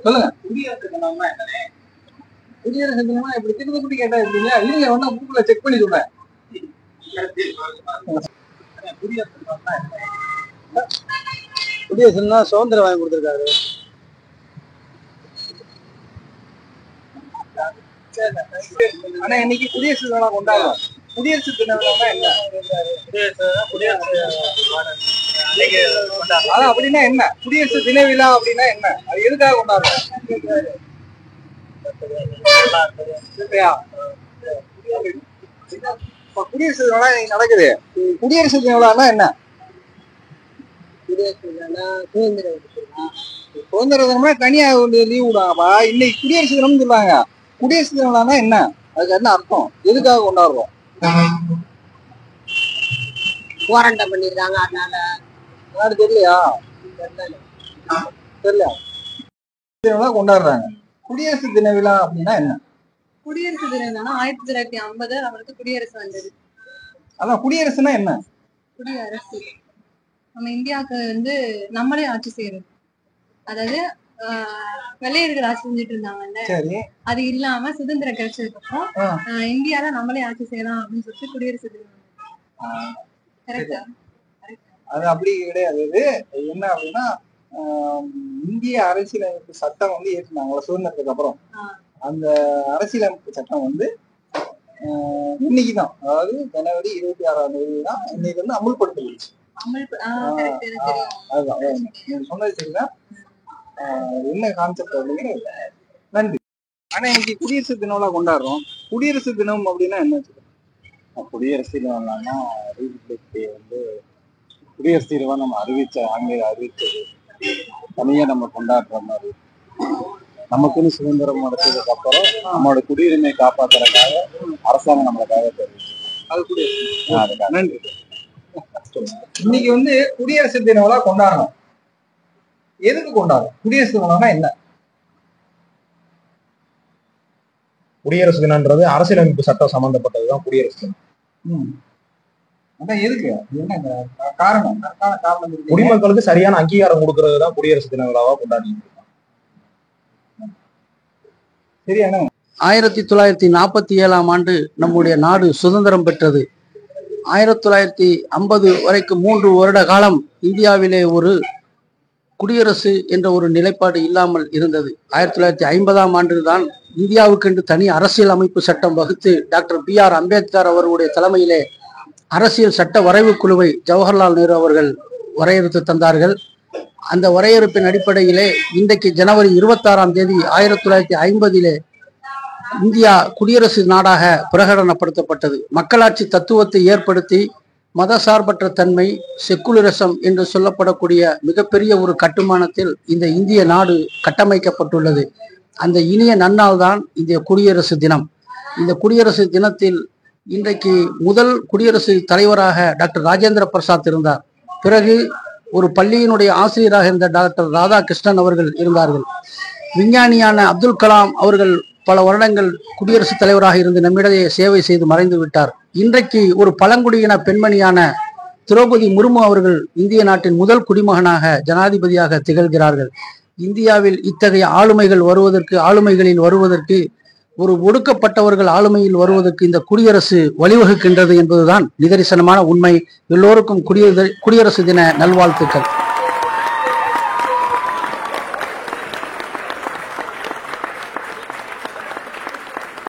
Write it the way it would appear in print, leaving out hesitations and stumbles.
சொல்லுங்க. குடியரசு தினம்னா என்னது? குடியரசு தினம்னா இப்படி திருப்பி கேட்டா எப்படிங்க? இல்லைங்க, ஒன்னா கூகுள்ல செக் பண்ணி சொல்றேன். குடியரசு தினம்னா என்ன? குடியரசுன்னா சுதந்திரம் வாங்கி கொடுத்துருக்காரு. ஆனா இன்னைக்கு குடியரசு தினம் கொண்டாடுறோம். குடியரசு தினம் என்ன? அதான் அப்படின்னா என்ன? குடியரசு தின விழா அப்படின்னா என்ன? அது எதுக்காக கொண்டாடுறோம்? குடியரசு தினம் இன்னைக்கு நடக்குது. குடியரசு தின விழான்னா என்ன? குடியரசு தினம்னா சுதந்திர தினமா தனியா லீவ் விடுவாங்கப்பா. இன்னைக்கு குடியரசு தினம்னு சொல்றாங்க. குடியரசு தின விழான்னா என்ன? அதுக்கு என்ன அர்த்தம்? எதுக்காக கொண்டாடுறோம்? போராட்டம் பண்ணிருக்காங்க, அதனால தெரியலையா? தெரியல கொண்டாடுறாங்க. குடியரசு தின விழா அப்படின்னா என்ன? குடியரசு தினம் 1950 அவருக்கு குடியரசு வந்தது. அதான் குடியரசுனா என்ன? குடியரசு நம்ம இந்தியாவுக்கு நம்மளே ஆட்சி செய்யறது. அதாவது வெள்ளையர்கள் ஆட்சி செஞ்சுட்டு இருந்தாங்கல்ல, அது இல்லாம சுதந்திரம் கிடைச்சதுக்கு அப்புறம் இந்தியால நம்மளே ஆட்சி செய்யலாம் அப்படின்னு சொல்லிட்டு குடியரசு தினம். கரெக்டா? அது அப்படி கிடையாது. என்ன அப்படின்னா இந்திய அரசியலமைப்பு சட்டம் ஏற்றினாங்களா சுதந்திரத்துக்கு அப்புறம். அந்த அரசியலமைப்பு சட்டம் இன்னைக்குதான், அதாவது ஜனவரி 26ஆம் தேதி தான் இன்னைக்கு அமுல்படுத்தப்படுச்சு. அதுதான் நீங்க சொன்னது சரிதான். என்ன கான்செப்ட் அப்படிங்கிறது. நன்றி. ஆனா இன்னைக்கு குடியரசு தினம் கொண்டாடுறோம். குடியரசு தினம் அப்படின்னா என்ன? குடியரசு தினம்னா குடியரசு தினம் நம்ம ஆங்கில அறிவிச்சது தனியா நம்ம கொண்டாடுற மாதிரி. நமக்குன்னு சுதந்திரம் அடைச்சதுக்கு அப்புறம் நம்மளோட குடியுரிமையை காப்பாத்துறதுக்காக அரசாங்கம் நம்மளுக்காக தெரிவிச்சு. அது குடியரசு. நன்றி. இன்னைக்கு குடியரசு தின விழா கொண்டாடணும். எதுக்கு கொண்டாடும்? குடியரசு தினம்னா என்ன? குடியரசு தினம்ன்றது அரசியலமைப்பு சட்டம் சம்பந்தப்பட்டதுதான் குடியரசு தினம். அதான் எதுக்கு? என்ன காரணம்? குடிமக்களுக்கு சரியான அங்கீகாரம் கொடுக்கறது தான் குடியரசு தின விழாவா கொண்டாடிட்டு இருக்கோம். சரியான 1947ஆம் ஆண்டு நம்முடைய நாடு சுதந்திரம் பெற்றது. 1950 வரைக்கும் 3 வருட காலம் இந்தியாவிலே ஒரு குடியரசு என்ற ஒரு நிலைப்பாடு இல்லாமல் இருந்தது. 1950ஆம் ஆண்டு தான் இந்தியாவுக்கென்று தனி அரசியல் அமைப்பு சட்டம் வகுத்து டாக்டர் BR அம்பேத்கர் அவர்களுடைய தலைமையிலே அரசியல் சட்ட வரைவு குழுவை ஜவஹர்லால் நேரு அவர்கள் வரையறுத்து தந்தார்கள். அந்த வரையறுப்பின் அடிப்படையிலே இன்றைக்கு ஜனவரி 26ஆம் தேதி 1950 இந்தியா குடியரசு நாடாக பிரகடனப்படுத்தப்பட்டது. மக்களாட்சி தத்துவத்தை ஏற்படுத்தி மதசார்பற்ற தன்மை, செக்குலரிசம் என்று சொல்லப்படக்கூடிய மிகப்பெரிய ஒரு கட்டுமானத்தில் இந்த இந்திய நாடு கட்டமைக்கப்பட்டுள்ளது. அந்த இனிய நன்னாள் தான் இந்த குடியரசு தினம். இந்த குடியரசு தினத்தில் இன்றைக்கு முதல் குடியரசு தலைவராக டாக்டர் ராஜேந்திர பிரசாத் இருந்தார். பிறகு ஒரு பள்ளியினுடைய ஆசிரியராக இருந்த டாக்டர் ராதாகிருஷ்ணன் அவர்கள் இருந்தார்கள். விஞ்ஞானியான அப்துல் கலாம் அவர்கள் பல வருடங்கள் குடியரசுத் தலைவராக இருந்து நம்மிடையே சேவை செய்து மறைந்து விட்டார். இன்றைக்கு ஒரு பழங்குடியின பெண்மணியான திரௌபதி முர்மு அவர்கள் இந்திய நாட்டின் முதல் குடிமகனாக ஜனாதிபதியாக திகழ்கிறார்கள். இந்தியாவில் இத்தகைய ஆளுமைகளில் வருவதற்கு ஒரு ஒடுக்கப்பட்டவர்கள் ஆளுமையில் வருவதற்கு இந்த குடியரசு வழிவகுக்கின்றது என்பதுதான் நிதர்சனமான உண்மை. எல்லோருக்கும் குடியரசு தின நல்வாழ்த்துக்கள்.